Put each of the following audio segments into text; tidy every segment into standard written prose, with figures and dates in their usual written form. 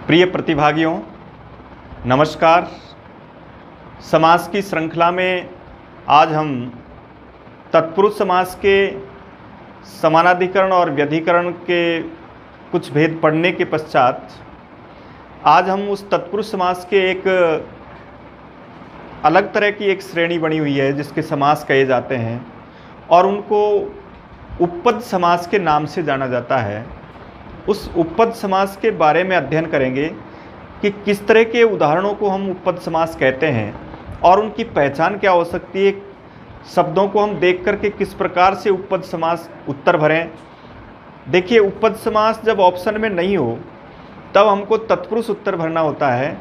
प्रिय प्रतिभागियों, नमस्कार। समास की श्रृंखला में आज हम तत्पुरुष समास के समानाधिकरण और व्यधिकरण के कुछ भेद पढ़ने के पश्चात आज हम उस तत्पुरुष समास के एक अलग तरह की एक श्रेणी बनी हुई है जिसके समास कहे जाते हैं और उनको उपपद समास के नाम से जाना जाता है। उस उपपद समास के बारे में अध्ययन करेंगे कि किस तरह के उदाहरणों को हम उपपद समास कहते हैं और उनकी पहचान क्या हो सकती है। शब्दों को हम देख करके किस प्रकार से उपपद समास उत्तर भरें। देखिए, उपपद समास जब ऑप्शन में नहीं हो तब हमको तत्पुरुष उत्तर भरना होता है,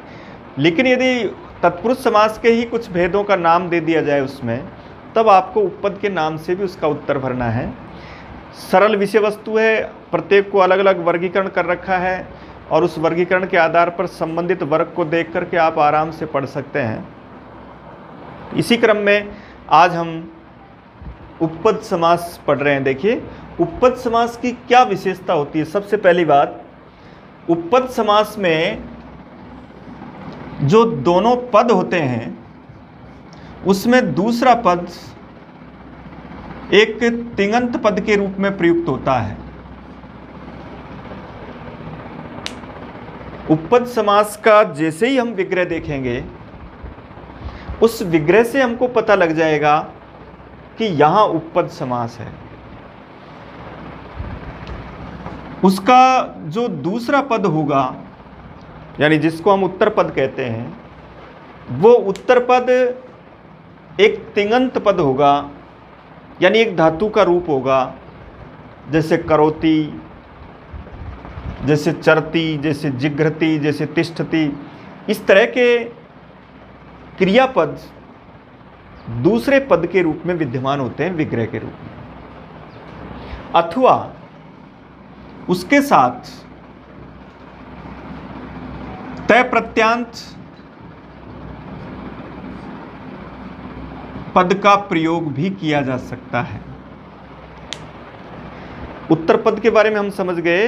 लेकिन यदि तत्पुरुष समास के ही कुछ भेदों का नाम दे दिया जाए उसमें, तब आपको उपपद के नाम से भी उसका उत्तर भरना है। सरल विषय वस्तु है, प्रत्येक को अलग अलग वर्गीकरण कर रखा है और उस वर्गीकरण के आधार पर संबंधित वर्ग को देख करके आप आराम से पढ़ सकते हैं। इसी क्रम में आज हम उपपद समास पढ़ रहे हैं। देखिए, उपपद समास की क्या विशेषता होती है। सबसे पहली बात, उपपद समास में जो दोनों पद होते हैं उसमें दूसरा पद एक तिङंत पद के रूप में प्रयुक्त होता है। उपपद समास का जैसे ही हम विग्रह देखेंगे, उस विग्रह से हमको पता लग जाएगा कि यहां उपपद समास है। उसका जो दूसरा पद होगा, यानी जिसको हम उत्तर पद कहते हैं, वो उत्तर पद एक तिङंत पद होगा, यानी एक धातु का रूप होगा। जैसे करोति, जैसे चरति, जैसे जिघ्रति, जैसे तिष्ठति, इस तरह के क्रियापद दूसरे पद के रूप में विद्यमान होते हैं विग्रह के रूप में। अथवा उसके साथ तय प्रत्यांत पद का प्रयोग भी किया जा सकता है। उत्तर पद के बारे में हम समझ गए।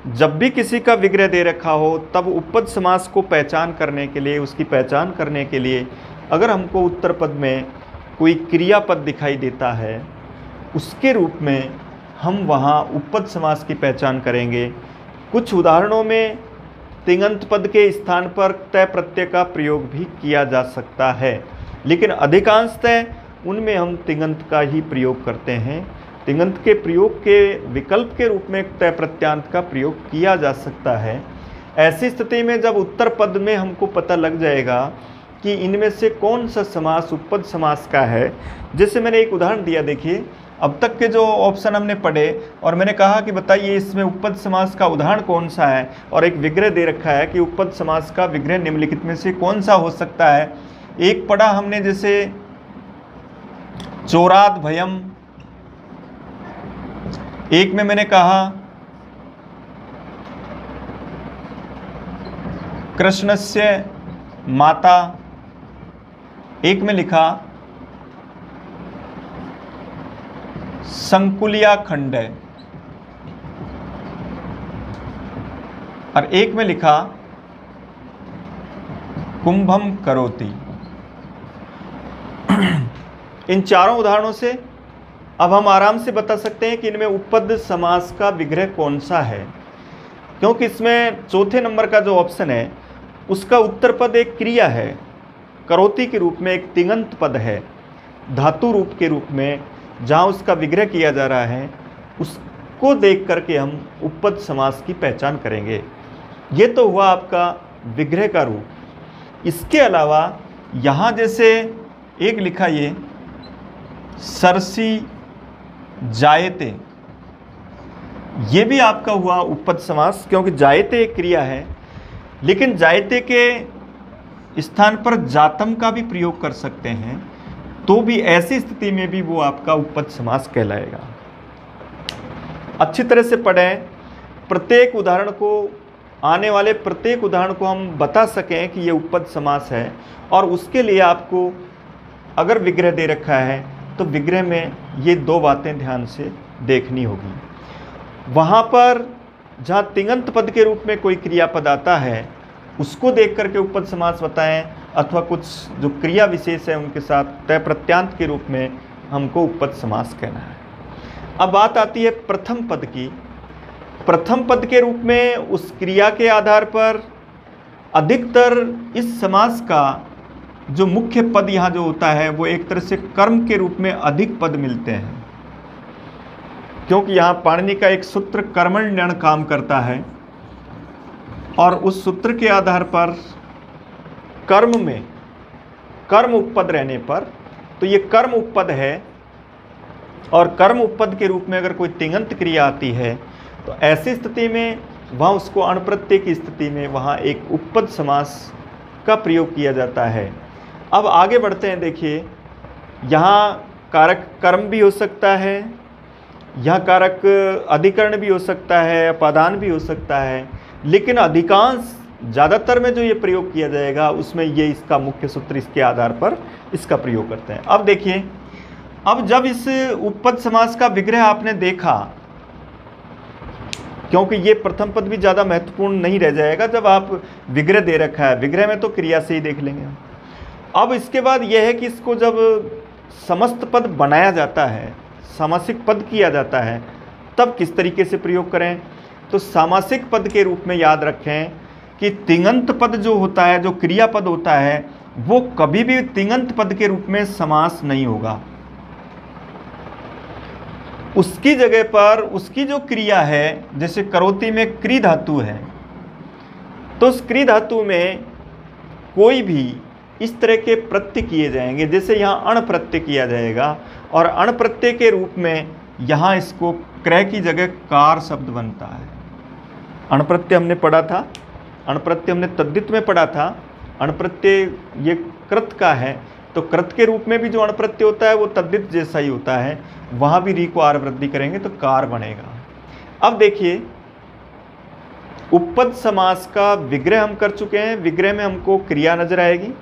जब भी किसी का विग्रह दे रखा हो तब उपपद समास को पहचान करने के लिए, उसकी पहचान करने के लिए अगर हमको उत्तर पद में कोई क्रियापद दिखाई देता है, उसके रूप में हम वहाँ उपपद समास की पहचान करेंगे। कुछ उदाहरणों में तिङंत पद के स्थान पर तय प्रत्यय का प्रयोग भी किया जा सकता है, लेकिन अधिकांशतः उनमें हम तिङंत का ही प्रयोग करते हैं। तिङंत के प्रयोग के विकल्प के रूप में तय प्रत्यांत का प्रयोग किया जा सकता है। ऐसी स्थिति में जब उत्तर पद में हमको पता लग जाएगा कि इनमें से कौन सा समास उपपद समास का है। जैसे मैंने एक उदाहरण दिया, देखिए, अब तक के जो ऑप्शन हमने पढ़े और मैंने कहा कि बताइए इसमें उपपद समास का उदाहरण कौन सा है, और एक विग्रह दे रखा है कि उपपद समास का विग्रह निम्नलिखित में से कौन सा हो सकता है। एक पढ़ा हमने जैसे चोराद भयम, एक में मैंने कहा कृष्णस्य माता, एक में लिखा संकुलिया खंड, और एक में लिखा कुंभम करोति। इन चारों उदाहरणों से अब हम आराम से बता सकते हैं कि इनमें उपपद समास का विग्रह कौन सा है, क्योंकि इसमें चौथे नंबर का जो ऑप्शन है उसका उत्तर पद एक क्रिया है, करोति के रूप में एक तिङंत पद है, धातु रूप के रूप में, जहाँ उसका विग्रह किया जा रहा है। उसको देख करके हम उपपद समास की पहचान करेंगे। ये तो हुआ आपका विग्रह का रूप। इसके अलावा यहाँ जैसे एक लिखा, ये सरसी जायते, ये भी आपका हुआ उपपद समास, क्योंकि जायते एक क्रिया है, लेकिन जायते के स्थान पर जातम का भी प्रयोग कर सकते हैं, तो भी ऐसी स्थिति में भी वो आपका उपपद समास कहलाएगा। अच्छी तरह से पढ़ें, प्रत्येक उदाहरण को, आने वाले प्रत्येक उदाहरण को हम बता सकें कि ये उपपद समास है, और उसके लिए आपको अगर विग्रह दे रखा है तो विग्रह में ये दो बातें ध्यान से देखनी होगी। वहाँ पर जहाँ तिङंत पद के रूप में कोई क्रियापद आता है उसको देख करके उपपद समास बताएं, अथवा कुछ जो क्रिया विशेष है उनके साथ तय प्रत्यांत के रूप में हमको उपपद समास कहना है। अब बात आती है प्रथम पद की। प्रथम पद के रूप में उस क्रिया के आधार पर अधिकतर इस समास का जो मुख्य पद यहाँ जो होता है वो एक तरह से कर्म के रूप में अधिक पद मिलते हैं, क्योंकि यहाँ पाणिनि का एक सूत्र कर्मण्यण काम करता है और उस सूत्र के आधार पर कर्म में कर्म उपपद रहने पर तो ये कर्म उपपद है, और कर्म उपपद के रूप में अगर कोई तिङंत क्रिया आती है तो ऐसी स्थिति में वहाँ उसको अणप्रत्यय की स्थिति में वहाँ एक उपपद समास का प्रयोग किया जाता है। अब आगे बढ़ते हैं। देखिए, यहाँ कारक कर्म भी हो सकता है, यहाँ कारक अधिकरण भी हो सकता है, अपादान भी हो सकता है, लेकिन अधिकांश ज़्यादातर में जो ये प्रयोग किया जाएगा उसमें ये इसका मुख्य सूत्र इसके आधार पर इसका प्रयोग करते हैं। अब देखिए, अब जब इस उपपद समास का विग्रह आपने देखा, क्योंकि ये प्रथम पद भी ज़्यादा महत्वपूर्ण नहीं रह जाएगा जब आप विग्रह दे रखा है, विग्रह में तो क्रिया से ही देख लेंगे। अब इसके बाद यह है कि इसको जब समस्त पद बनाया जाता है, सामासिक पद किया जाता है, तब किस तरीके से प्रयोग करें। तो सामासिक पद के रूप में याद रखें कि तिङंत पद जो होता है, जो क्रियापद होता है, वो कभी भी तिङंत पद के रूप में समास नहीं होगा। उसकी जगह पर उसकी जो क्रिया है, जैसे करोति में क्री धातु है, तो उस क्री धातु में कोई भी इस तरह के प्रत्यय किए जाएंगे, जैसे यहाँ अण प्रत्यय किया जाएगा, और अण प्रत्यय के रूप में यहाँ इसको क्रय की जगह कार शब्द बनता है। अण प्रत्यय हमने पढ़ा था, अण प्रत्यय हमने तद्धित में पढ़ा था। अण प्रत्यय ये कृत का है, तो कृत के रूप में भी जो अण प्रत्यय होता है वो तद्धित जैसा ही होता है, वहाँ भी री को आर वृद्धि करेंगे तो कार बनेगा। अब देखिए, उपपद समास का विग्रह हम कर चुके हैं। विग्रह में हमको क्रिया नजर आएगी,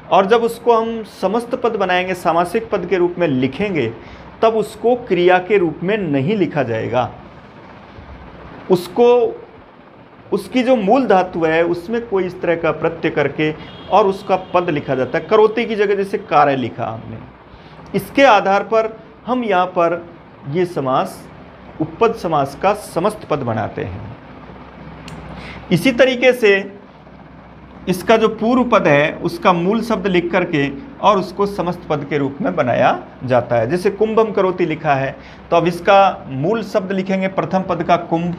और जब उसको हम समस्त पद बनाएंगे, सामासिक पद के रूप में लिखेंगे, तब उसको क्रिया के रूप में नहीं लिखा जाएगा। उसको उसकी जो मूल धातु है उसमें कोई इस तरह का प्रत्यय करके और उसका पद लिखा जाता है। करोति की जगह जैसे कार्य लिखा हमने, इसके आधार पर हम यहाँ पर ये समास उपपद समास का समस्त पद बनाते हैं। इसी तरीके से इसका जो पूर्व पद है उसका मूल शब्द लिख करके और उसको समस्त पद के रूप में बनाया जाता है। जैसे कुंभम करोति लिखा है, तो अब इसका मूल शब्द लिखेंगे प्रथम पद का कुंभ,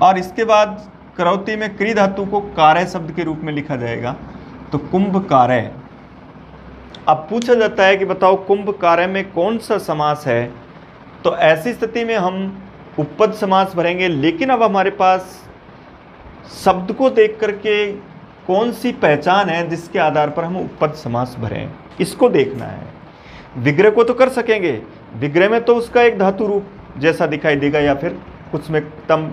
और इसके बाद करोति में क्री धातु को कार्य शब्द के रूप में लिखा जाएगा, तो कुंभ कार्य। अब पूछा जाता है कि बताओ कुंभ कार्य में कौन सा समास है, तो ऐसी स्थिति में हम उपपद समास भरेंगे, लेकिन अब हमारे पास शब्द को देख करके कौन सी पहचान है जिसके आधार पर हम उपपद समास भरें, इसको देखना है। विग्रह को तो कर सकेंगे, विग्रह में तो उसका एक धातु रूप जैसा दिखाई देगा या फिर कुछ में तम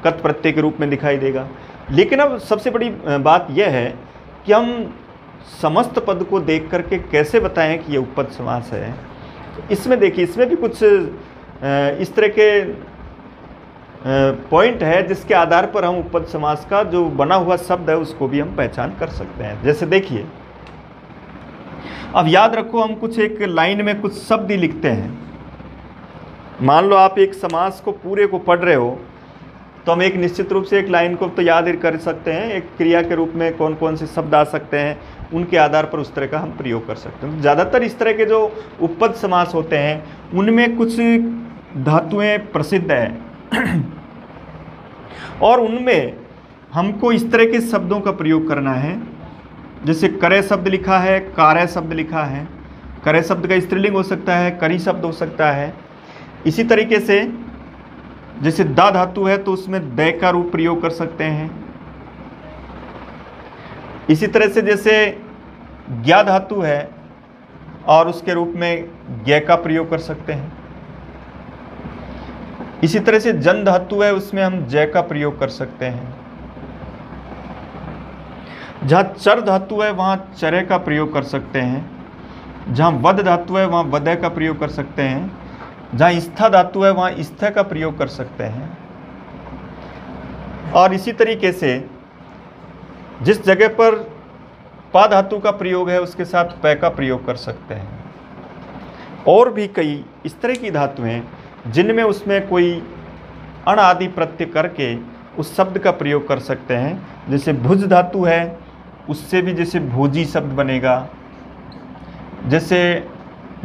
कत प्रत्यय के रूप में दिखाई देगा, लेकिन अब सबसे बड़ी बात यह है कि हम समस्त पद को देख करके कैसे बताएं कि ये उपपद समास है। इसमें देखिए, इसमें भी कुछ इस तरह के पॉइंट है जिसके आधार पर हम उपपद समास का जो बना हुआ शब्द है उसको भी हम पहचान कर सकते हैं। जैसे देखिए, अब याद रखो, हम कुछ एक लाइन में कुछ शब्द ही लिखते हैं। मान लो आप एक समास को पूरे को पढ़ रहे हो, तो हम एक निश्चित रूप से एक लाइन को तो याद कर सकते हैं, एक क्रिया के रूप में कौन कौन से शब्द आ सकते हैं उनके आधार पर उस तरह का हम प्रयोग कर सकते हैं। ज़्यादातर इस तरह के जो उपपद समास होते हैं उनमें कुछ धातुएं प्रसिद्ध हैं और उनमें हमको इस तरह के शब्दों का प्रयोग करना है। जैसे करे शब्द लिखा है, कार्य शब्द लिखा है, करे शब्द का स्त्रीलिंग हो सकता है, करी शब्द हो सकता है। इसी तरीके से जैसे दा धातु है तो उसमें दै का रूप प्रयोग कर सकते हैं। इसी तरह से जैसे ज्ञा धातु है और उसके रूप में ज्ञ का प्रयोग कर सकते हैं। इसी तरह से जन धातु है, उसमें हम जय का प्रयोग कर सकते हैं। जहाँ चर धातु है वहाँ चरे का प्रयोग कर सकते हैं। जहाँ वद धातु है वहाँ वदय का प्रयोग कर सकते हैं। जहाँ स्था धातु है वहाँ स्थ का प्रयोग कर सकते हैं। और इसी तरीके से जिस जगह पर पा धातु का प्रयोग है उसके साथ पै का प्रयोग कर सकते हैं। और भी कई इस तरह की धातुएं जिनमें उसमें कोई अण आदि प्रत्यय करके उस शब्द का प्रयोग कर सकते हैं। जैसे भुज धातु है, उससे भी जैसे भोजी शब्द बनेगा। जैसे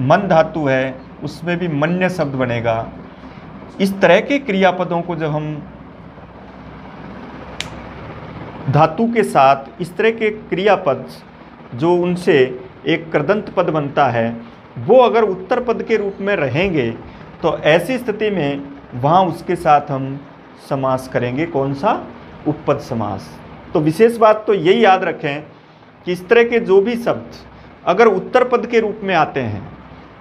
मन धातु है, उसमें भी मन्य शब्द बनेगा। इस तरह के क्रियापदों को जब हम धातु के साथ इस तरह के क्रियापद जो उनसे एक कृदंत पद बनता है वो अगर उत्तर पद के रूप में रहेंगे तो ऐसी स्थिति में वहाँ उसके साथ हम समास करेंगे। कौन सा? उपपद समास। तो विशेष बात तो यही याद रखें कि इस तरह के जो भी शब्द अगर उत्तर पद के रूप में आते हैं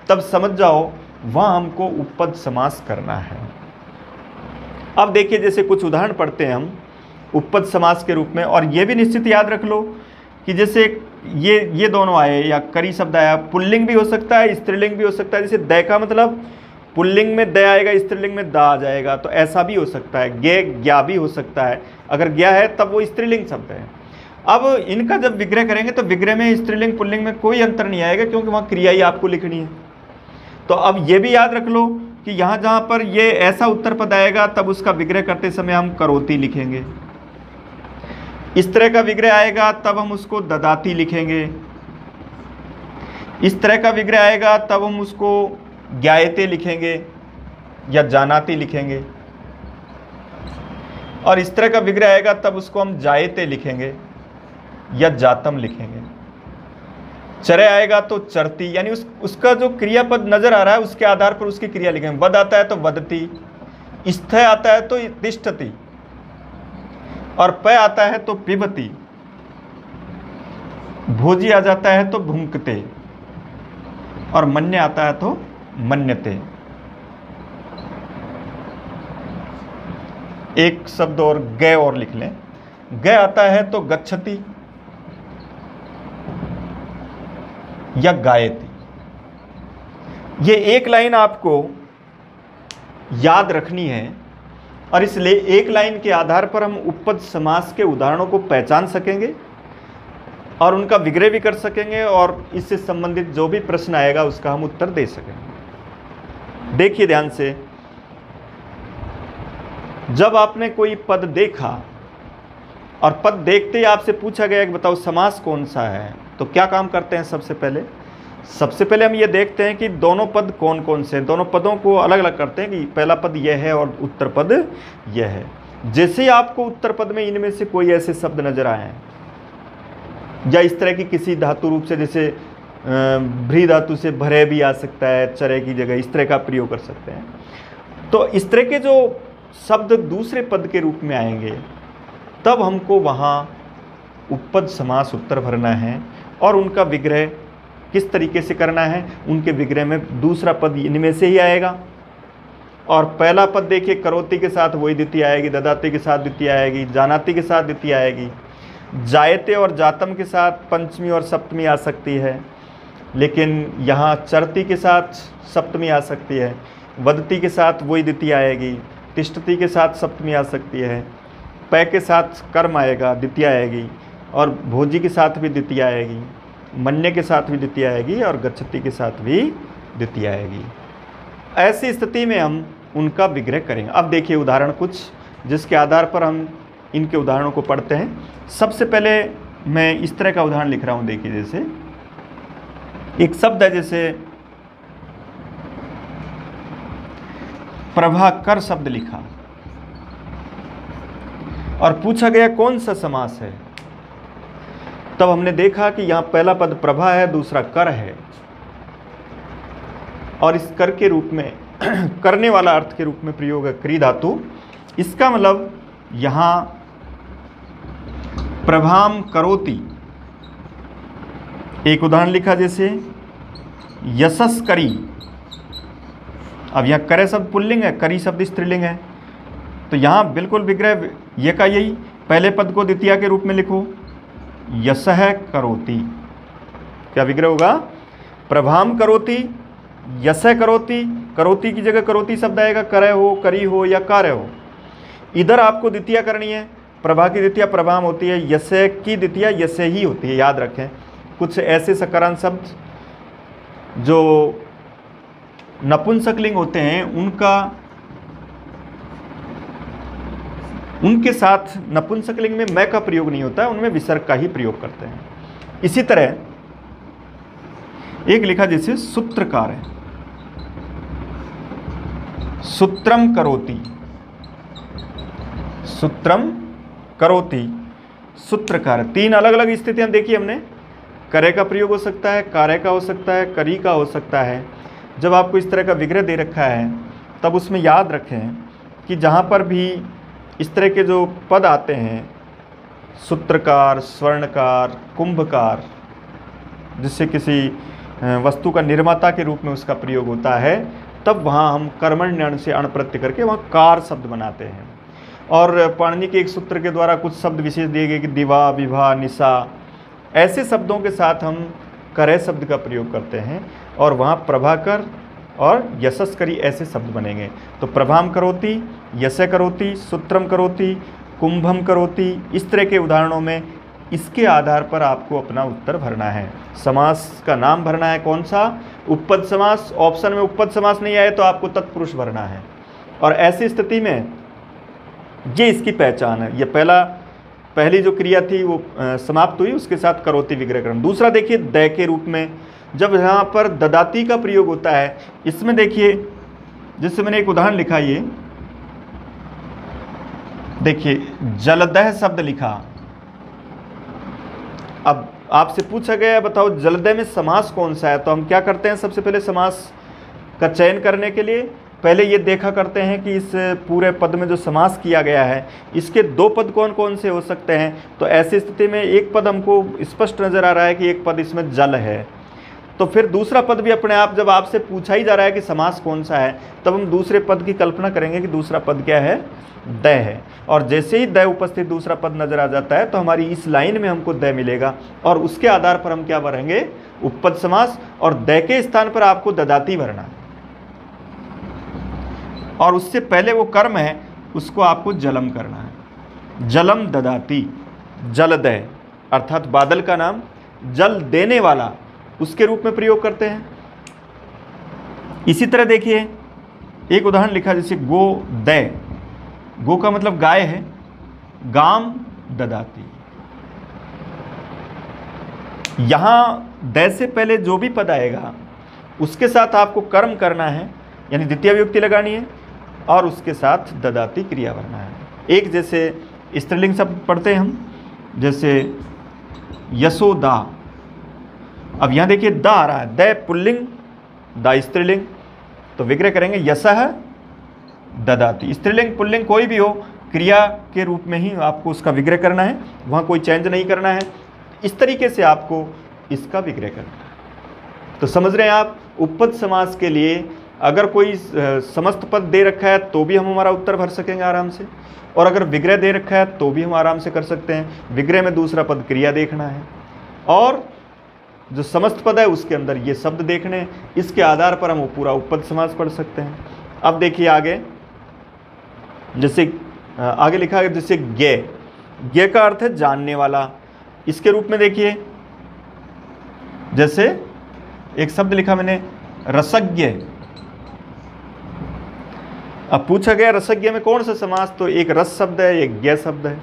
तब समझ जाओ वहाँ हमको उपपद समास करना है। अब देखिए जैसे कुछ उदाहरण पढ़ते हैं हम उपपद समास के रूप में। और ये भी निश्चित याद रख लो कि जैसे ये दोनों आए या करी शब्द आया, पुल्लिंग भी हो सकता है स्त्रीलिंग भी हो सकता है। जैसे दै का मतलब पुल्लिंग में दै आएगा, स्त्रीलिंग में दा आ जाएगा, तो ऐसा भी हो सकता है। गे ज्ञा भी हो सकता है, अगर ज्ञा है तब वो स्त्रीलिंग शब्द है। अब इनका जब विग्रह करेंगे तो विग्रह में स्त्रीलिंग पुल्लिंग में कोई अंतर नहीं आएगा क्योंकि वहाँ क्रिया ही आपको लिखनी है। तो अब ये भी याद रख लो कि यहाँ जहाँ पर ये ऐसा उत्तर पद आएगा तब उसका विग्रह करते समय हम करोति लिखेंगे। इस तरह का विग्रह आएगा तब हम उसको ददाती लिखेंगे। इस तरह का विग्रह आएगा तब हम उसको ज्ञायते लिखेंगे या जानाती लिखेंगे। और इस तरह का विग्रह आएगा तब उसको हम जायते लिखेंगे या जातम लिखेंगे। चरे आएगा तो चरती, यानी उसका जो क्रियापद नजर आ रहा है उसके आधार पर उसकी क्रिया लिखेंगे। वद आता है तो वदती, स्थ आता है तो तिष्ठति, और प आता है तो पिबती, भोजी आ जाता है तो भुंकते, और मन्य आता है तो मन्यते। एक शब्द और गय और लिख लें। गय आता है तो गच्छति या गायति। ये एक लाइन आपको याद रखनी है और इसलिए एक लाइन के आधार पर हम उपपद समास के उदाहरणों को पहचान सकेंगे और उनका विग्रह भी कर सकेंगे और इससे संबंधित जो भी प्रश्न आएगा उसका हम उत्तर दे सकेंगे। देखिए ध्यान से, जब आपने कोई पद देखा और पद देखते ही आपसे पूछा गया कि बताओ समास कौन सा है, तो क्या काम करते हैं? सबसे पहले हम ये देखते हैं कि दोनों पद कौन कौन से हैं। दोनों पदों को अलग अलग करते हैं कि पहला पद यह है और उत्तर पद यह है। जैसे ही आपको उत्तर पद में इनमें से कोई ऐसे शब्द नजर आए या इस तरह की किसी धातु रूप से, जैसे भ्री धातु से भरे भी आ सकता है, चरे की जगह इस तरह का प्रयोग कर सकते हैं। तो इस तरह के जो शब्द दूसरे पद के रूप में आएंगे तब हमको वहाँ उपपद समास उत्तर भरना है और उनका विग्रह किस तरीके से करना है। उनके विग्रह में दूसरा पद इनमें से ही आएगा और पहला पद देखिए करोति के साथ वही द्वितीय आएगी, ददाती के साथ द्वितीय आएगी, जानाती के साथ द्वितीय आएगी, जायते और जातम के साथ पंचमी और सप्तमी आ सकती है, लेकिन यहाँ चरती के साथ सप्तमी आ सकती है, वदती के साथ वही द्वितीय आएगी, तिष्ठति के साथ सप्तमी आ सकती है, पै के साथ कर्म आएगा, द्वितीय आएगी, और भोजी के साथ भी द्वितीय आएगी, मन्य के साथ भी द्वितीय आएगी और गच्छति के साथ भी द्वितीय आएगी। ऐसी स्थिति में हम उनका विग्रह करेंगे। अब देखिए उदाहरण कुछ जिसके आधार पर हम इनके उदाहरणों को पढ़ते हैं। सबसे पहले मैं इस तरह का उदाहरण लिख रहा हूँ। देखिए जैसे एक शब्द है, जैसे प्रभाकर शब्द लिखा और पूछा गया कौन सा समास है, तब हमने देखा कि यहाँ पहला पद प्रभा है, दूसरा कर है और इस कर के रूप में करने वाला अर्थ के रूप में प्रयोग है क्री धातु। इसका मतलब यहाँ प्रभाम करोति। एक उदाहरण लिखा जैसे यशस करी। अब यहाँ करे शब्द पुल्लिंग है, करी शब्द स्त्रीलिंग है, तो यहाँ बिल्कुल विग्रह ये का यही, पहले पद को द्वितीय के रूप में लिखो, यशः करोति। क्या विग्रह होगा? प्रभाम करोति, यशः करोति। करोति की जगह करोति शब्द आएगा, करे हो, करी हो या कार्य हो। इधर आपको द्वितीय करनी है प्रभा की द्वितीया प्रभाम होती है, यसे की द्वितीया यसे ही होती है, याद रखें। कुछ ऐसे सकारांत शब्द जो नपुंसकलिंग होते हैं उनके साथ नपुंसकलिंग में मैं का प्रयोग नहीं होता है, उनमें विसर्ग का ही प्रयोग करते हैं। इसी तरह एक लिखा जैसे सूत्रकार है, सूत्रम करोति, सूत्रम करोति, सूत्रकार। तीन अलग अलग स्थितियां देखी हमने। करे का प्रयोग हो सकता है, कार्य का हो सकता है, करी का हो सकता है। जब आपको इस तरह का विग्रह दे रखा है तब उसमें याद रखें कि जहाँ पर भी इस तरह के जो पद आते हैं, सूत्रकार, स्वर्णकार, कुंभकार, जिससे किसी वस्तु का निर्माता के रूप में उसका प्रयोग होता है, तब वहाँ हम कर्मण्यण से अण प्रत्यय करके वहाँ कार शब्द बनाते हैं। और पाणिनि के एक सूत्र के द्वारा कुछ शब्द विशेष दिए गए कि दिवा, विभा, निशा, ऐसे शब्दों के साथ हम करे शब्द का प्रयोग करते हैं और वहाँ प्रभाकर और यशस्करी ऐसे शब्द बनेंगे। तो प्रभाम करोति, यश करोति, सूत्रम करोति, कुंभम करोति, इस तरह के उदाहरणों में इसके आधार पर आपको अपना उत्तर भरना है। समास का नाम भरना है कौन सा, उपपद समास। ऑप्शन में उपपद समास नहीं आए तो आपको तत्पुरुष भरना है। और ऐसी स्थिति में ये इसकी पहचान है। ये पहली जो क्रिया थी वो समाप्त हुई, उसके साथ करोति विग्रहकरण। दूसरा देखिए दै के रूप में, जब यहाँ पर ददाती का प्रयोग होता है, इसमें देखिए जिससे मैंने एक उदाहरण लिखा, ये देखिए जलदह शब्द लिखा। अब आपसे पूछा गया बताओ जलदय में समास कौन सा है, तो हम क्या करते हैं, सबसे पहले समास का चयन करने के लिए पहले ये देखा करते हैं कि इस पूरे पद में जो समास किया गया है इसके दो पद कौन कौन से हो सकते हैं। तो ऐसी स्थिति में एक पद हमको स्पष्ट नज़र आ रहा है कि एक पद इसमें जल है, तो फिर दूसरा पद भी अपने आप, जब आपसे पूछा ही जा रहा है कि समास कौन सा है, तब हम दूसरे पद की कल्पना करेंगे कि दूसरा पद क्या है, दै है। और जैसे ही दै उपस्थित दूसरा पद नजर आ जाता है तो हमारी इस लाइन में हमको दै मिलेगा और उसके आधार पर हम क्या भरेंगे, उपपद समास। और दै के स्थान पर आपको ददाती भरना है और उससे पहले वो कर्म है उसको आपको जलम करना है। जलम ददाती, जलदय अर्थात बादल का नाम, जल देने वाला, उसके रूप में प्रयोग करते हैं। इसी तरह देखिए एक उदाहरण लिखा जैसे गो दय, गो का मतलब गाय है, गाम ददाती। यहां दै से पहले जो भी पद आएगा उसके साथ आपको कर्म करना है, यानी द्वितीय विभक्ति लगानी है और उसके साथ ददाती क्रिया भरना है। एक जैसे स्त्रीलिंग शब्द पढ़ते हैं हम, जैसे यशोदा। अब यहाँ देखिए द आ रहा है, दै पुल्लिंग, दा स्त्रीलिंग, तो विग्रह करेंगे यशः ददाती। स्त्रीलिंग पुल्लिंग कोई भी हो, क्रिया के रूप में ही आपको उसका विग्रह करना है, वहाँ कोई चेंज नहीं करना है। इस तरीके से आपको इसका विग्रह करना है। तो समझ रहे हैं आप, उपपद समास के लिए अगर कोई समस्त पद दे रखा है तो भी हम हमारा उत्तर भर सकेंगे आराम से, और अगर विग्रह दे रखा है तो भी हम आराम से कर सकते हैं। विग्रह में दूसरा पद क्रिया देखना है और जो समस्त पद है उसके अंदर ये शब्द देखने हैं, इसके आधार पर हम वो पूरा उपपद समास पढ़ सकते हैं। अब देखिए आगे, जैसे आगे लिखा है जैसे ज्ञ, ज्ञ का अर्थ है जानने वाला। इसके रूप में देखिए जैसे एक शब्द लिखा मैंने रसज्ञ। अब पूछा गया रसज्ञ में कौन सा समास, तो एक रस शब्द है, एक ज्ञ शब्द है।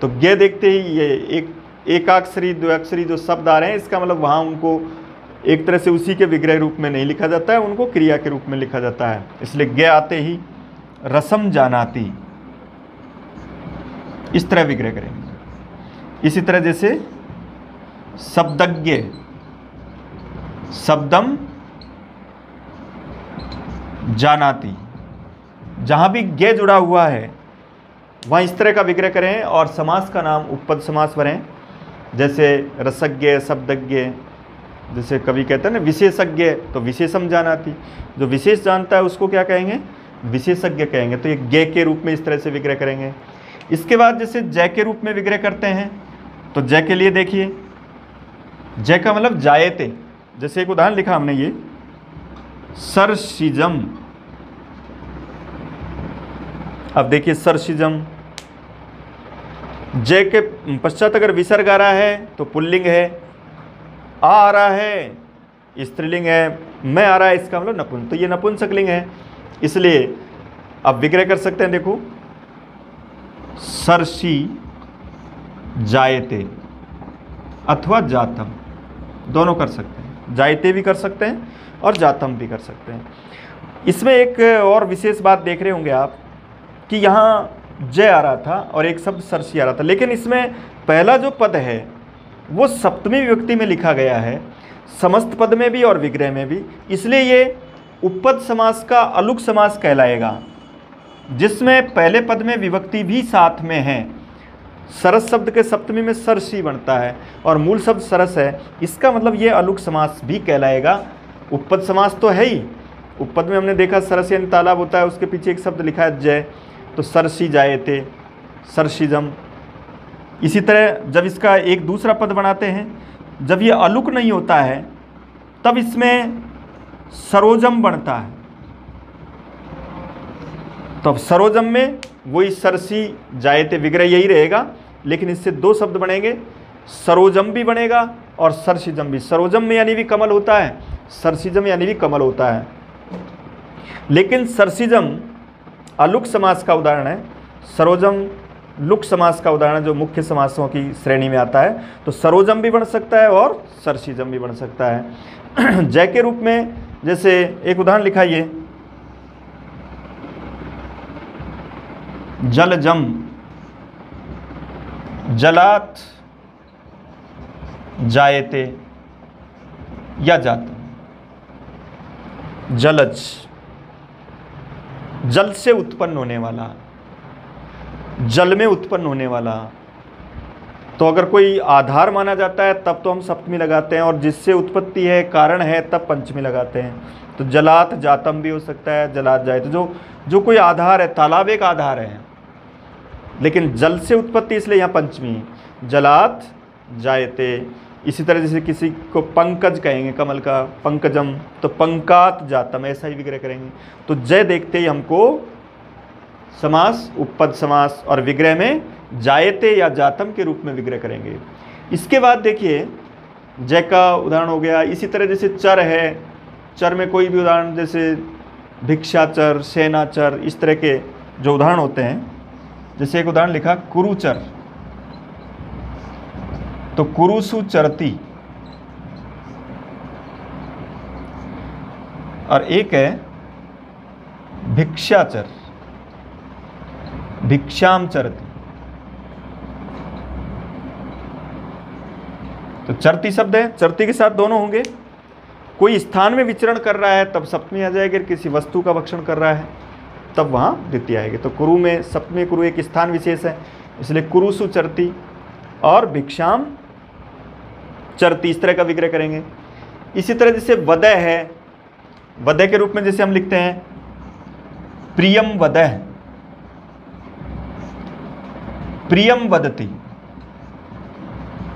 तो ज्ञ देखते ही ये एकाक्षरी द्व्यक्षरी जो शब्द आ रहे हैं, इसका मतलब वहाँ उनको एक तरह से उसी के विग्रह रूप में नहीं लिखा जाता है, उनको क्रिया के रूप में लिखा जाता है। इसलिए ज्ञ आते ही रसम जानाति, इस तरह विग्रह करेंगे। इसी तरह जैसे शब्दज्ञ, शब्दम जानाति, जहां भी ज्ञ जुड़ा हुआ है वहां इस तरह का विग्रह करें और समास का नाम उपपद समास भरें। जैसे रसज्ञ, शब्दज्ञ, जैसे कवि कहते हैं ना विशेषज्ञ, तो विशेषम जानाति, जो विशेष जानता है उसको क्या कहेंगे, विशेषज्ञ कहेंगे। तो ये ज्ञ के रूप में इस तरह से विग्रह करेंगे। इसके बाद जैसे जय के रूप में विग्रह करते हैं, तो जय के लिए देखिए, जय का मतलब जायते। जैसे एक उदाहरण लिखा हमने ये सरसिजम। अब देखिए सरसिजम, जय के पश्चात अगर विसर्ग आ रहा है तो पुल्लिंग है, आ रहा है स्त्रीलिंग है, मैं आ रहा है इसका मतलब नपुंसक, तो ये नपुंसकलिंग है। इसलिए आप विग्रह कर सकते हैं, देखो सर्षि जायते अथवा जातम, दोनों कर सकते हैं, जायते भी कर सकते हैं और जातम भी कर सकते हैं। इसमें एक और विशेष बात देख रहे होंगे आप कि यहाँ जय आ रहा था और एक शब्द सर्षि आ रहा था, लेकिन इसमें पहला जो पद है वो सप्तमी विभक्ति में लिखा गया है, समस्त पद में भी और विग्रह में भी, इसलिए ये उपपद समास का अलुक समास कहलाएगा, जिसमें पहले पद में विभक्ति भी साथ में है। सरस शब्द के सप्तमी में सर्षि बनता है और मूल शब्द सरस है, इसका मतलब ये अलुक समास भी कहलाएगा। उपपद समास तो है ही, उपपद में हमने देखा सरस यानी तालाब होता है, उसके पीछे एक शब्द लिखा है जय, तो सर्षि जायते, सर्षिजम। इसी तरह जब इसका एक दूसरा पद बनाते हैं, जब ये अलुक नहीं होता है तब इसमें सरोजम बनता है, तो अब सरोजम में वही सर्षि जायते विग्रह यही रहेगा, लेकिन इससे दो शब्द बनेंगे, सरोजम भी बनेगा और सर्षिजम भी। सरोजम में यानी भी कमल होता है, सर्षिजम यानी भी कमल होता है, लेकिन सर्षिजम अलुक समास का उदाहरण है, सरोजम लुक समास का उदाहरण जो मुख्य समासों की श्रेणी में आता है। तो सरोजम भी बन सकता है और सर्षिजम भी बन सकता है। जय के रूप में जैसे एक उदाहरण लिखाइए, जलजम, जलात जायते या जात। जलज, जल से उत्पन्न होने वाला, जल में उत्पन्न होने वाला। तो अगर कोई आधार माना जाता है तब तो हम सप्तमी लगाते हैं, और जिससे उत्पत्ति है, कारण है, तब पंचमी लगाते हैं। तो जलात जातम भी हो सकता है, जलात जायते, जो कोई आधार है, तालाब एक आधार है, लेकिन जल से उत्पत्ति, इसलिए यहाँ पंचमी, जलात जायते। इसी तरह जैसे किसी को पंकज कहेंगे, कमल का पंकजम, तो पंकात जातम, ऐसा ही विग्रह करेंगे। तो जय देखते ही हमको समास, उपपद समास और विग्रह में जायते या जातम के रूप में विग्रह करेंगे। इसके बाद देखिए जय का उदाहरण हो गया। इसी तरह जैसे चर है, चर में कोई भी उदाहरण, जैसे भिक्षाचर, सेनाचर, इस तरह के जो उदाहरण होते हैं, जैसे एक उदाहरण लिखा कुरुचर, तो कुरुसु चरती, और एक है भिक्षाचर, भिक्षाम चरती। तो चरती शब्द है, चरती के साथ दोनों होंगे। कोई स्थान में विचरण कर रहा है तब सप्तमी आ जाएगी, किसी वस्तु का भक्षण कर रहा है तब वहां द्वितीय आएगी। तो कुरु में सप्तमी कुरु एक स्थान विशेष है, इसलिए कुरुसु चरती और भिक्षाम चरती, इस तरह का विग्रह करेंगे। इसी तरह जैसे वदय है, वदय के रूप में जैसे हम लिखते हैं प्रियम वदय, प्रियम वदती,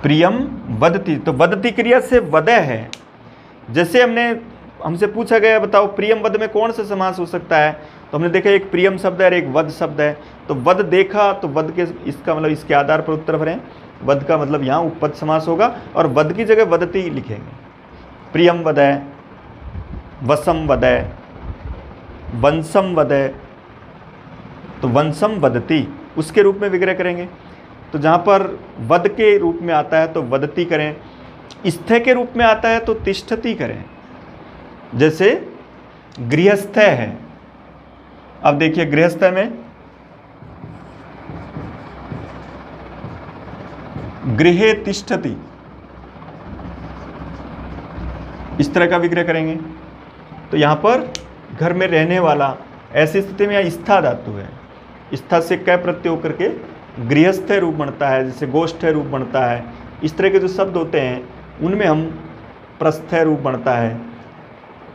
प्रियम वदती, तो वदती क्रिया से वदय है। जैसे हमसे पूछा गया बताओ प्रियम वद में कौन सा समास हो सकता है, तो हमने देखा एक प्रियम शब्द है और एक वद शब्द है। तो वद देखा तो वद के, इसका मतलब इसके आधार पर उत्तर भरें। वद का मतलब यहाँ उपपद समास होगा और वद की जगह वदती लिखेंगे। प्रियम वदय, वसम वदय, वंशम वदय, तो वंशम वदती उसके रूप में विग्रह करेंगे। तो जहाँ पर वद के रूप में आता है तो वदती करें, स्थे के रूप में आता है तो तिष्ठति करें। जैसे गृहस्थ है, अब देखिए गृहस्थ में गृहे तिष्ठति, इस तरह का विग्रह करेंगे। तो यहाँ पर घर में रहने वाला, ऐसी स्थिति में यहाँ स्था धातु है, स्था से कै प्रत्यय होकर के गृहस्थ रूप बनता है, जैसे गोष्ठ रूप बनता है। इस तरह के जो शब्द होते हैं उनमें हम प्रस्थ रूप बनता है।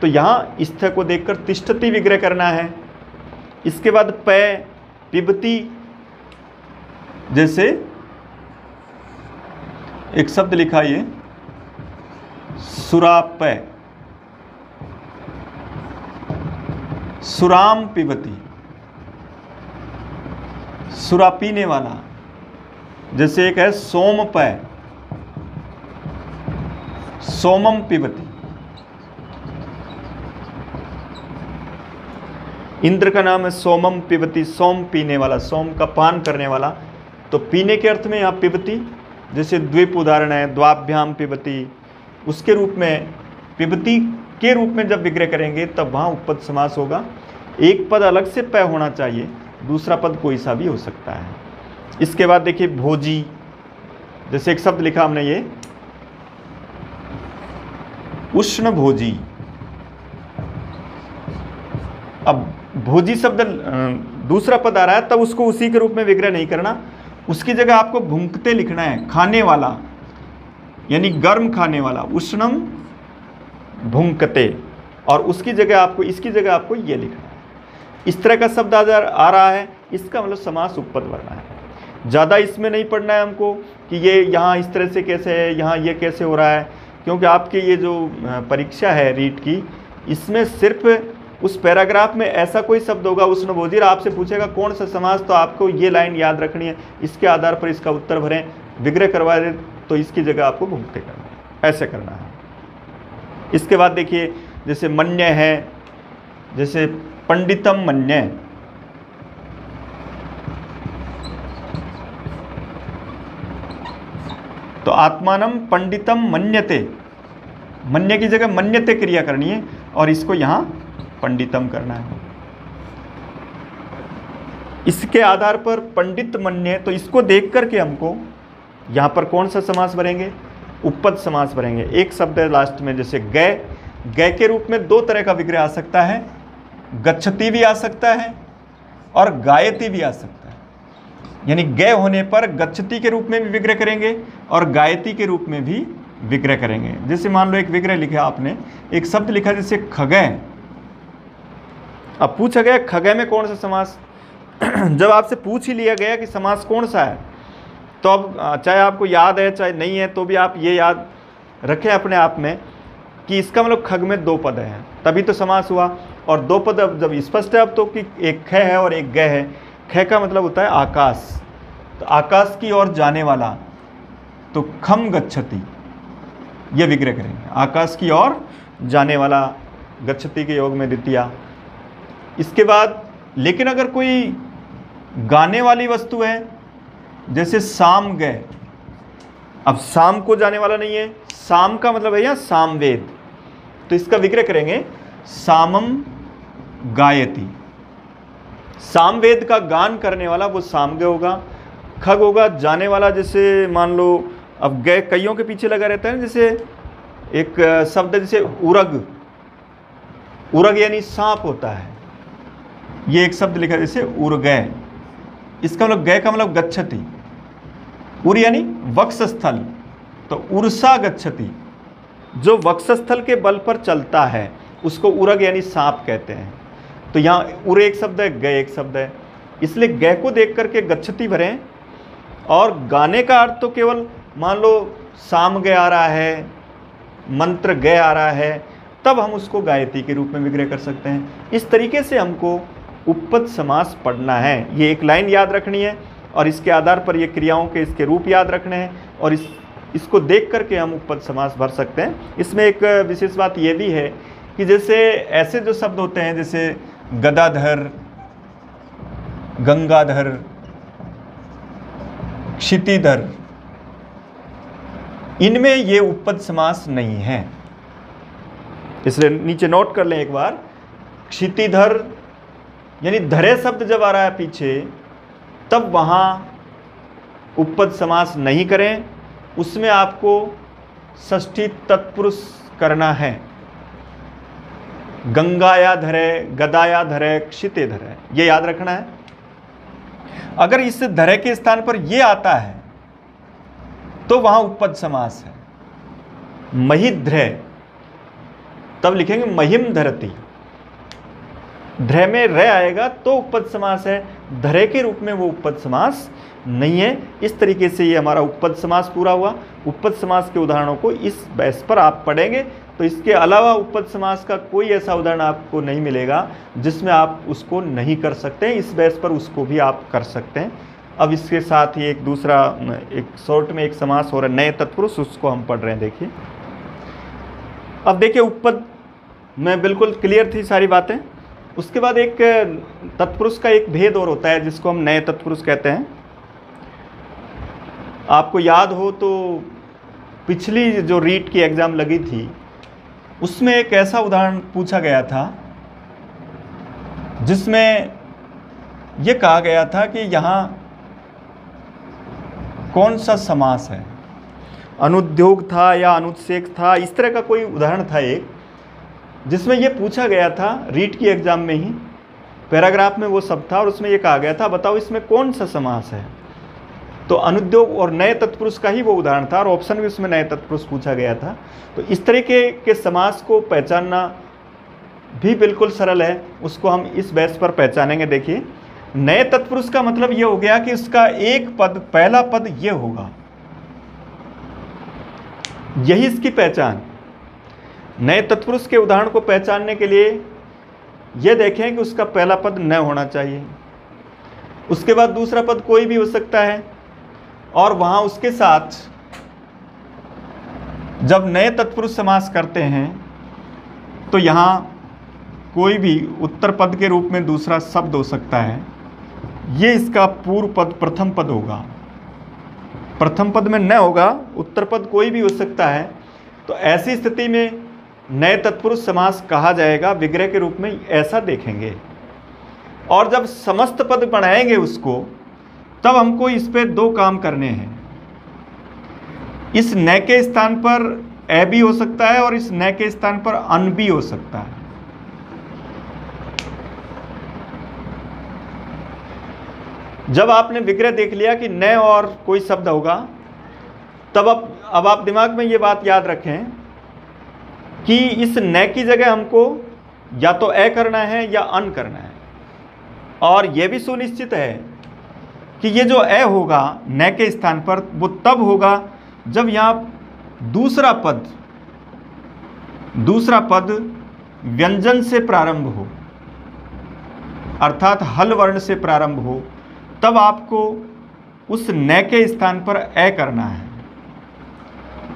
तो यहाँ स्थ को देखकर तिष्ठति विग्रह करना है। इसके बाद पै, पिबती, जैसे एक शब्द लिखा ये सुरापय, सुराम पिबती, सुरा पीने वाला, जैसे एक है सोमपय, सोमम पिबती। इंद्र का नाम है सोमम पिबती, सोम पीने वाला, सोम का पान करने वाला। तो पीने के अर्थ में यहाँ पिबती, जैसे द्वीप उदाहरण है, द्वाभ्याम पिबती, उसके रूप में पिबती के रूप में जब विग्रह करेंगे तब वहाँ उपपद समास होगा। एक पद अलग से पय होना चाहिए, दूसरा पद कोई सा भी हो सकता है। इसके बाद देखिए भोजी, जैसे एक शब्द लिखा हमने ये उष्ण भोजी। अब भोजी शब्द दूसरा पद आ रहा है, तब उसको उसी के रूप में विग्रह नहीं करना, उसकी जगह आपको भुंकते लिखना है, खाने वाला यानी गर्म खाने वाला, उष्णम भुंकते, और उसकी जगह आपको, इसकी जगह आपको ये लिखना है। इस तरह का शब्द आ रहा है, इसका मतलब समास उपपद वर्णा है। ज़्यादा इसमें नहीं पढ़ना है हमको कि ये यहाँ इस तरह से कैसे है, यहाँ ये कैसे हो रहा है, क्योंकि आपकी ये जो परीक्षा है रीट की, इसमें सिर्फ उस पैराग्राफ में ऐसा कोई शब्द होगा उष्ण भोजी, आपसे पूछेगा कौन सा समास, तो आपको ये लाइन याद रखनी है, इसके आधार पर इसका उत्तर भरें। विग्रह करवा दे तो इसकी जगह आपको भुंकते करना है, ऐसे करना है। इसके बाद देखिए जैसे मन्य है, जैसे पंडितम मन्य, तो आत्मानम पंडितम मन्यते, मन्य की जगह मन्यते क्रिया करनी है और इसको यहां पंडितम करना है। इसके आधार पर पंडित मन्य, तो इसको देख करके हमको यहां पर कौन सा समास भरेंगे, उपपद समास भरेंगे। एक शब्द है लास्ट में, जैसे गय, गय के रूप में दो तरह का विग्रह आ सकता है, गच्छति भी आ सकता है और गायति भी आ सकता है। यानी गय होने पर गच्छति के रूप में भी विग्रह करेंगे और गायति के रूप में भी विग्रह करेंगे। जैसे मान लो एक विग्रह लिखा आपने, एक शब्द लिखा जैसे खगय, अब पूछा गया खगय में कौन सा समास, जब आपसे पूछ ही लिया गया कि समास कौन सा है, तो अब चाहे आपको याद है चाहे नहीं है, तो भी आप ये याद रखें अपने आप में कि इसका मतलब खग में दो पद हैं, तभी तो समास हुआ। और दो पद अब जब स्पष्ट है अब तो कि एक ख है और एक ग है। ख का मतलब होता है आकाश, तो आकाश की ओर जाने वाला, तो खम गच्छति, ये विग्रह करेंगे, आकाश की ओर जाने वाला, गच्छति के योग में द्वितीया। इसके बाद लेकिन अगर कोई गाने वाली वस्तु है, जैसे साम गए, अब शाम को जाने वाला नहीं है, शाम का मतलब है यहाँ सामवेद, तो इसका विग्रह करेंगे सामम गायति, सामवेद का गान करने वाला वो सामगे होगा। खग होगा जाने वाला, जैसे मान लो अब गए कईयों के पीछे लगा रहता है, जैसे एक शब्द जैसे उरग, उरग यानी सांप होता है, ये एक शब्द लिखा जैसे उर्गय, इसका मतलब गय का मतलब गच्छति, उर यानी वक्षस्थल, तो उर्सा गच्छति, जो वक्षस्थल के बल पर चलता है उसको उरग यानी सांप कहते हैं। तो यहाँ उर एक शब्द है, गय एक शब्द है, इसलिए गय को देख करके गच्छति भरें। और गाने का अर्थ तो केवल मान लो साम गय आ रहा है, मंत्र गय आ रहा है, तब हम उसको गायत्री के रूप में विग्रह कर सकते हैं। इस तरीके से हमको उपपद समास पढ़ना है, ये एक लाइन याद रखनी है और इसके आधार पर ये क्रियाओं के इसके रूप याद रखने हैं और इसको देख करके हम उपपद समास भर सकते हैं। इसमें एक विशेष बात ये भी है कि जैसे ऐसे जो शब्द होते हैं जैसे गदाधर, गंगाधर, क्षितिधर, इनमें ये उपपद समास नहीं है, इसलिए नीचे नोट कर लें एक बार। क्षितिधर यानी धरे शब्द जब आ रहा है पीछे, तब वहाँ उपपद समास नहीं करें, उसमें आपको षष्ठी तत्पुरुष करना है। गंगाया धरे, गदाया धरे, क्षिते धरे, ये याद रखना है। अगर इस धरे के स्थान पर ये आता है तो वहां उपपद समास है। महिध्रे, तब लिखेंगे महिम धरती, ध्रे में र आएगा तो उपपद समास है, धरे के रूप में वो उपपद समास नहीं है। इस तरीके से ये हमारा उपपद समास पूरा हुआ। उपपद समास के उदाहरणों को इस बेस पर आप पढ़ेंगे तो इसके अलावा उपपद समास का कोई ऐसा उदाहरण आपको नहीं मिलेगा जिसमें आप उसको नहीं कर सकते हैं। इस बेस पर उसको भी आप कर सकते हैं। अब इसके साथ ही एक दूसरा, एक शॉर्ट में एक समास हो रहा है नए तत्पुरुष, उसको हम पढ़ रहे हैं। देखिए, अब देखिए उपपद में बिल्कुल क्लियर थी सारी बातें। उसके बाद एक तत्पुरुष का एक भेद और होता है जिसको हम नए तत्पुरुष कहते हैं। आपको याद हो तो पिछली जो रीट की एग्ज़ाम लगी थी उसमें एक ऐसा उदाहरण पूछा गया था जिसमें ये कहा गया था कि यहाँ कौन सा समास है, अनुद्योग था या अनुच्छेद था, इस तरह का कोई उदाहरण था एक, जिसमें ये पूछा गया था रीट की एग्ज़ाम में ही, पैराग्राफ में वो सब था और उसमें ये कहा गया था बताओ इसमें कौन सा समास है। तो अनुद्योग और नए तत्पुरुष का ही वो उदाहरण था और ऑप्शन भी उसमें नए तत्पुरुष पूछा गया था। तो इस तरीके के समास को पहचानना भी बिल्कुल सरल है, उसको हम इस बेस पर पहचानेंगे। देखिए, नए तत्पुरुष का मतलब ये हो गया कि उसका एक पद, पहला पद ये होगा, यही इसकी पहचान। नए तत्पुरुष के उदाहरण को पहचानने के लिए ये देखें कि उसका पहला पद न होना चाहिए, उसके बाद दूसरा पद कोई भी हो सकता है, और वहाँ उसके साथ जब नए तत्पुरुष समास करते हैं तो यहाँ कोई भी उत्तर पद के रूप में दूसरा शब्द हो सकता है। ये इसका पूर्व पद प्रथम पद होगा, प्रथम पद में न होगा, उत्तर पद कोई भी हो सकता है। तो ऐसी स्थिति में नए तत्पुरुष समास कहा जाएगा विग्रह के रूप में, ऐसा देखेंगे। और जब समस्त पद बनाएंगे उसको, तब हमको इस पे दो काम करने हैं। इस न के स्थान पर ए भी हो सकता है और इस न के स्थान पर अन भी हो सकता है। जब आपने विग्रह देख लिया कि न और कोई शब्द होगा, तब अब आप दिमाग में ये बात याद रखें कि इस न की जगह हमको या तो ए करना है या अन करना है। और यह भी सुनिश्चित है कि ये जो ए होगा न के स्थान पर, वो तब होगा जब यहाँ दूसरा पद व्यंजन से प्रारंभ हो, अर्थात हल वर्ण से प्रारंभ हो, तब आपको उस न के स्थान पर ए करना है।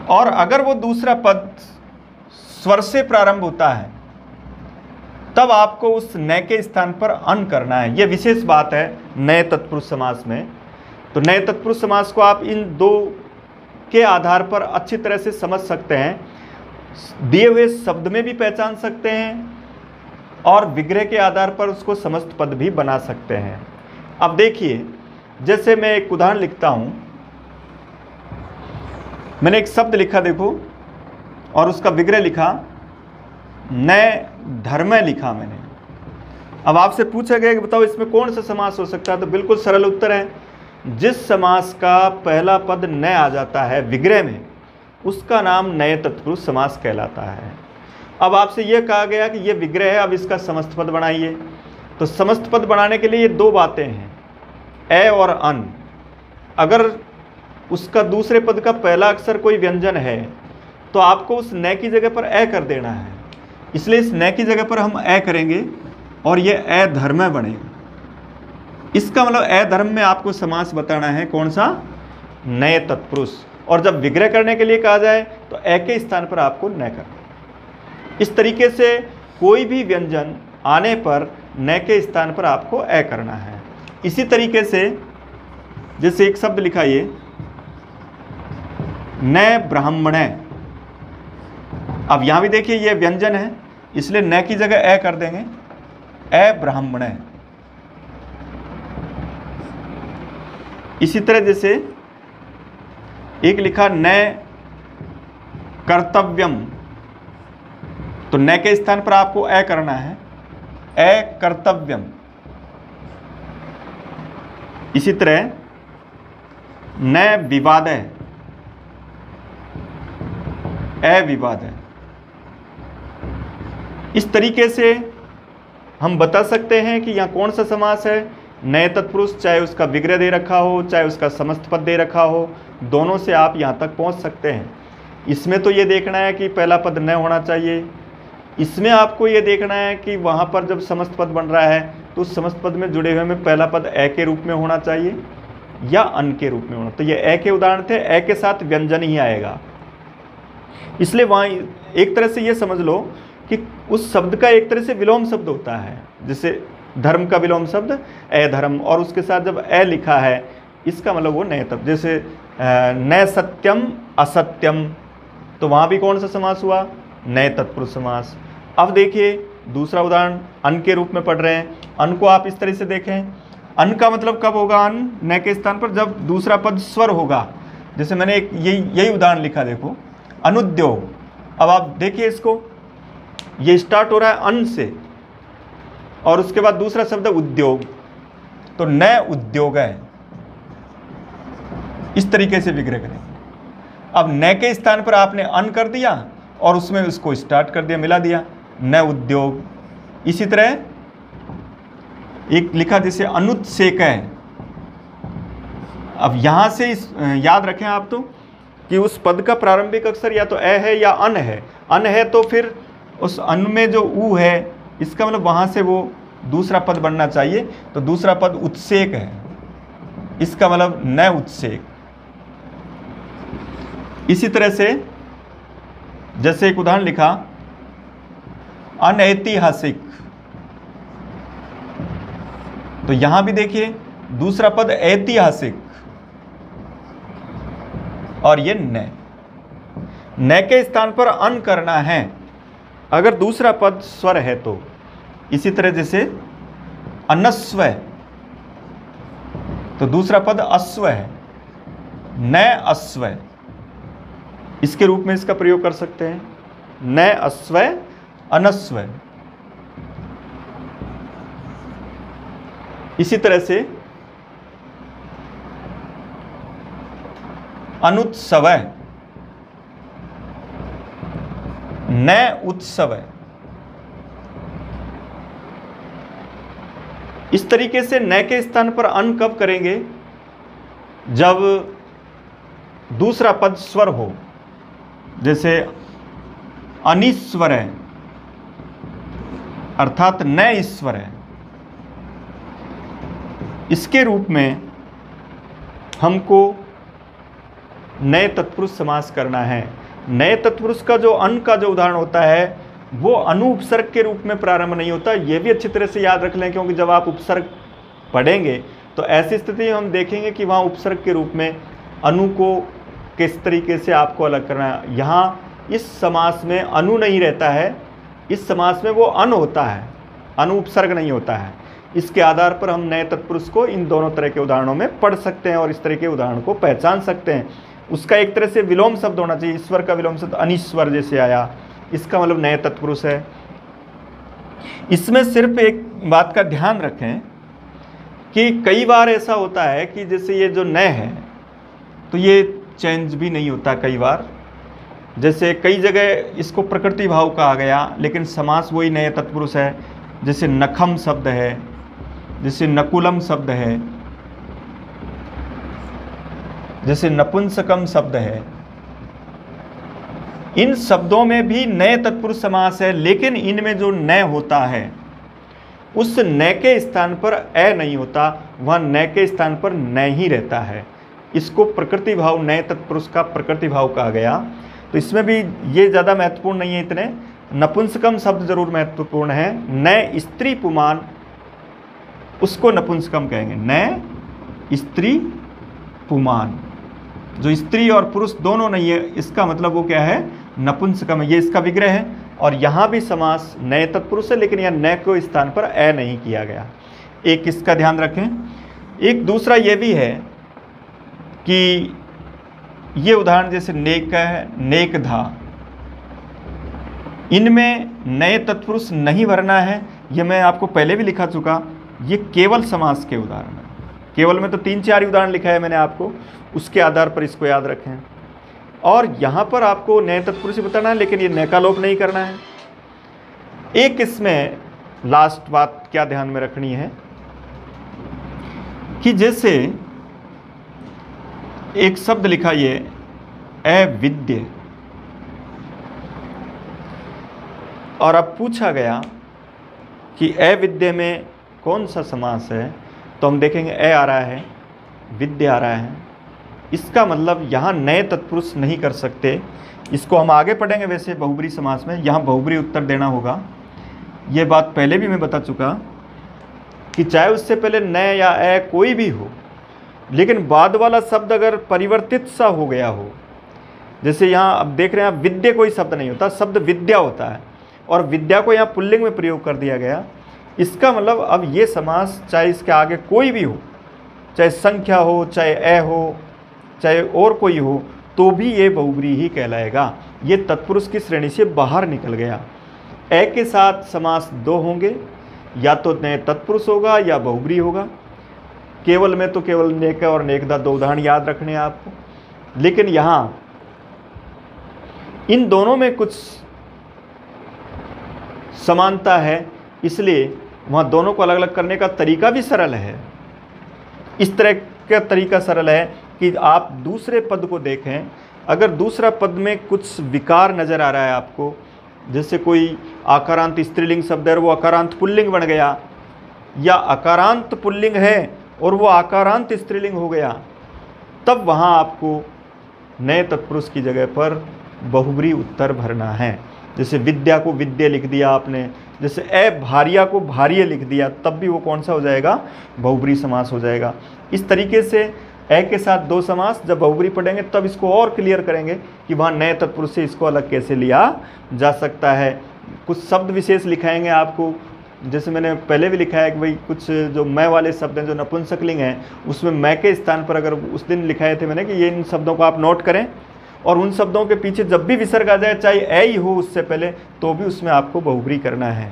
और अगर वो दूसरा पद स्वर से प्रारंभ होता है, तब आपको उस न के स्थान पर अन करना है। यह विशेष बात है नए तत्पुरुष समास में। तो नए तत्पुरुष समास को आप इन दो के आधार पर अच्छी तरह से समझ सकते हैं, दिए हुए शब्द में भी पहचान सकते हैं और विग्रह के आधार पर उसको समस्त पद भी बना सकते हैं। अब देखिए, जैसे मैं एक उदाहरण लिखता हूं, मैंने एक शब्द लिखा देखो, और उसका विग्रह लिखा, न धर्म लिखा मैंने। अब आपसे पूछा गया कि बताओ इसमें कौन सा समास हो सकता है, तो बिल्कुल सरल उत्तर है, जिस समास का पहला पद न आ जाता है विग्रह में, उसका नाम नए तत्पुरुष समास कहलाता है। अब आपसे यह कहा गया कि यह विग्रह है, अब इसका समस्त पद बनाइए। तो समस्त पद बनाने के लिए ये दो बातें हैं, ए और अन। अगर उसका दूसरे पद का पहला अक्षर कोई व्यंजन है तो आपको उस न की जगह पर ए कर देना है, इसलिए इस न की जगह पर हम ए करेंगे और ये ए धर्म बनेगा। इसका मतलब ए धर्म में आपको समास बताना है कौन सा, नए तत्पुरुष। और जब विग्रह करने के लिए कहा जाए तो ए के स्थान पर आपको न करना। इस तरीके से कोई भी व्यंजन आने पर न के स्थान पर आपको ए करना है। इसी तरीके से जैसे एक शब्द लिखा ये न ब्राह्मण। अब यहां भी देखिए ये व्यंजन है, इसलिए न की जगह ए कर देंगे, ए ब्राह्मण। इसी तरह जैसे एक लिखा न कर्तव्यम, तो न के स्थान पर आपको ए करना है, ए कर्तव्यम। इसी तरह न विवादय, ए विवादय। इस तरीके से हम बता सकते हैं कि यहाँ कौन सा समास है, नए तत्पुरुष, चाहे उसका विग्रह दे रखा हो चाहे उसका समस्त पद दे रखा हो, दोनों से आप यहाँ तक पहुँच सकते हैं। इसमें तो ये देखना है कि पहला पद न होना चाहिए, इसमें आपको ये देखना है कि वहाँ पर जब समस्त पद बन रहा है तो उस समस्त पद में जुड़े हुए में पहला पद ए के रूप में होना चाहिए। या अन के रूप में होना। तो ये ए के उदाहरण थे, ए के साथ व्यंजन ही आएगा। इसलिए वहाँ एक तरह से ये समझ लो कि उस शब्द का एक तरह से विलोम शब्द होता है। जैसे धर्म का विलोम शब्द अधर्म, और उसके साथ जब ए लिखा है इसका मतलब वो नए तत्व। जैसे न सत्यम असत्यम, तो वहाँ भी कौन सा समास हुआ? नए तत्पुरुष समास। अब देखिए दूसरा उदाहरण अन के रूप में पढ़ रहे हैं। अन को आप इस तरह से देखें, अन का मतलब कब होगा अन? न के स्थान पर जब दूसरा पद स्वर होगा। जैसे मैंने एक यही उदाहरण लिखा, देखो अनुद्योग। अब आप देखिए इसको, ये स्टार्ट हो रहा है अन से और उसके बाद दूसरा शब्द उद्योग, तो न उद्योग है। इस तरीके से विग्रह करें। अब न के स्थान पर आपने अन कर दिया और उसमें उसको स्टार्ट कर दिया, मिला दिया, न उद्योग। इसी तरह एक लिखा जैसे अनुत्सेक है। अब यहां से याद रखें आप तो कि उस पद का प्रारंभिक अक्षर या तो ए है या अन है। अन है तो फिर उस अन में जो ऊ है, इसका मतलब वहां से वो दूसरा पद बनना चाहिए। तो दूसरा पद उत्सेक है, इसका मतलब न उत्सेक। इसी तरह से जैसे एक उदाहरण लिखा अनैतिहासिक, तो यहां भी देखिए दूसरा पद ऐतिहासिक और ये न के स्थान पर अन करना है अगर दूसरा पद स्वर है तो। इसी तरह जैसे अनस्व, तो दूसरा पद अश्व है, न अश्व, इसके रूप में इसका प्रयोग कर सकते हैं, न अश्व अनस्व। इसी तरह से अनुत्सव, न उत्सव। इस तरीके से न के स्थान पर अन कब करेंगे? जब दूसरा पद स्वर हो। जैसे अनिश्वर है अर्थात न ईश्वर है, इसके रूप में हमको नए तत्पुरुष समास करना है। नए तत्पुरुष का जो अन का जो उदाहरण होता है वो अनुपसर्ग के रूप में प्रारंभ नहीं होता। ये भी अच्छी तरह से याद रख लें, क्योंकि जब आप उपसर्ग पढ़ेंगे तो ऐसी स्थिति में हम देखेंगे कि वहाँ उपसर्ग के रूप में अनु को किस तरीके से आपको अलग करना है। यहाँ इस समास में अनु नहीं रहता है, इस समास में वो अन होता है, अनु उपसर्ग नहीं होता है। इसके आधार पर हम नए तत्पुरुष को इन दोनों तरह के उदाहरणों में पढ़ सकते हैं और इस तरह के उदाहरण को पहचान सकते हैं। उसका एक तरह से विलोम शब्द होना चाहिए। ईश्वर का विलोम शब्द अनिश्वर जैसे आया, इसका मतलब नए तत्पुरुष है। इसमें सिर्फ एक बात का ध्यान रखें कि कई बार ऐसा होता है कि जैसे ये जो नए है तो ये चेंज भी नहीं होता कई बार। जैसे कई जगह इसको प्रकृति भाव कहा गया लेकिन समास वही नए तत्पुरुष है। जैसे नखम शब्द है, जैसे नकुलम शब्द है, जैसे नपुंसकम शब्द है। इन शब्दों में भी नए तत्पुरुष समास है, लेकिन इनमें जो न होता है उस न के स्थान पर ए नहीं होता, वह न के स्थान पर न ही रहता है। इसको प्रकृति भाव, नए तत्पुरुष का प्रकृति भाव कहा गया। तो इसमें भी ये ज़्यादा महत्वपूर्ण नहीं है इतने। नपुंसकम शब्द जरूर महत्वपूर्ण है। न स्त्री पुमान, उसको नपुंसकम कहेंगे, न स्त्री पुमान। जो स्त्री और पुरुष दोनों नहीं है, इसका मतलब वो क्या है? नपुंसकम है। ये इसका विग्रह है। और यहाँ भी समास नए तत्पुरुष है, लेकिन यह न को स्थान पर ए नहीं किया गया। एक इसका ध्यान रखें। एक दूसरा ये भी है कि ये उदाहरण जैसे नेक है, नेकधा, इनमें नए तत्पुरुष नहीं भरना है। ये मैं आपको पहले भी लिखा चुका। ये केवल समास के उदाहरण है। केवल में तो 3-4 उदाहरण लिखा है मैंने आपको, उसके आधार पर इसको याद रखें। और यहाँ पर आपको नए तत्पुरुष बताना है, लेकिन ये नए का लोप नहीं करना है। एक इसमें लास्ट बात क्या ध्यान में रखनी है कि जैसे एक शब्द लिखा ये अविद्य, और अब पूछा गया कि अविद्य में कौन सा समास है, तो हम देखेंगे ए आ रहा है, विद्या आ रहा है, इसका मतलब यहाँ नए तत्पुरुष नहीं कर सकते। इसको हम आगे पढ़ेंगे वैसे बहुब्री समास में, यहाँ बहुब्री उत्तर देना होगा। ये बात पहले भी मैं बता चुका कि चाहे उससे पहले न या ए कोई भी हो, लेकिन बाद वाला शब्द अगर परिवर्तित सा हो गया हो, जैसे यहाँ अब देख रहे हैं आप, विद्या कोई शब्द नहीं होता, शब्द विद्या होता है, और विद्या को यहाँ पुल्लिंग में प्रयोग कर दिया गया। इसका मतलब अब ये समास चाहे इसके आगे कोई भी हो, चाहे संख्या हो, चाहे ए हो, चाहे और कोई हो, तो भी ये बहुब्री ही कहलाएगा। ये तत्पुरुष की श्रेणी से बाहर निकल गया। ए के साथ समास दो होंगे, या तो नए तत्पुरुष होगा या बहुब्री होगा। केवल में तो केवल नेक और नेकदा दो उदाहरण याद रखने हैं आपको, लेकिन यहाँ इन दोनों में कुछ समानता है, इसलिए वहाँ दोनों को अलग अलग करने का तरीका भी सरल है। इस तरह का तरीका सरल है कि आप दूसरे पद को देखें, अगर दूसरा पद में कुछ विकार नज़र आ रहा है आपको, जैसे कोई आकारांत स्त्रीलिंग शब्द है और वो अकारांत पुल्लिंग बन गया, या अकारांत पुल्लिंग है और वो आकारांत स्त्रीलिंग हो गया, तब वहाँ आपको नए तत्पुरुष की जगह पर बहुब्री उत्तर भरना है। जैसे विद्या को विद्या लिख दिया आपने, जैसे ए भारिया को भार्य लिख दिया, तब भी वो कौन सा हो जाएगा? बहुब्री समास हो जाएगा। इस तरीके से ए के साथ दो समास जब बहुब्री पढ़ेंगे तब इसको और क्लियर करेंगे कि वहाँ नए तत्पुरुष से इसको अलग कैसे लिया जा सकता है। कुछ शब्द विशेष लिखाएंगे आपको, जैसे मैंने पहले भी लिखा है कि भाई कुछ जो मैं वाले शब्द हैं जो नपुंसकलिंग हैं, उसमें मैं के स्थान पर अगर उस दिन लिखाए थे मैंने कि ये इन शब्दों को आप नोट करें, और उन शब्दों के पीछे जब भी विसर्ग आ जाए, चाहे ए ही हो उससे पहले, तो भी उसमें आपको बहुब्री करना है।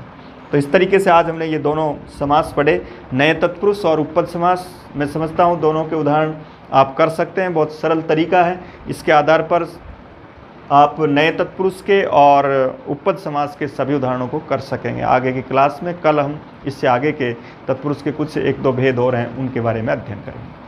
तो इस तरीके से आज हमने ये दोनों समास पढ़े, नए तत्पुरुष और उपपद समास। मैं समझता हूँ दोनों के उदाहरण आप कर सकते हैं, बहुत सरल तरीका है। इसके आधार पर आप नए तत्पुरुष के और उपपद समास के सभी उदाहरणों को कर सकेंगे। आगे की क्लास में कल हम इससे आगे के तत्पुरुष के कुछ एक दो भेद और हैं, उनके बारे में अध्ययन करेंगे।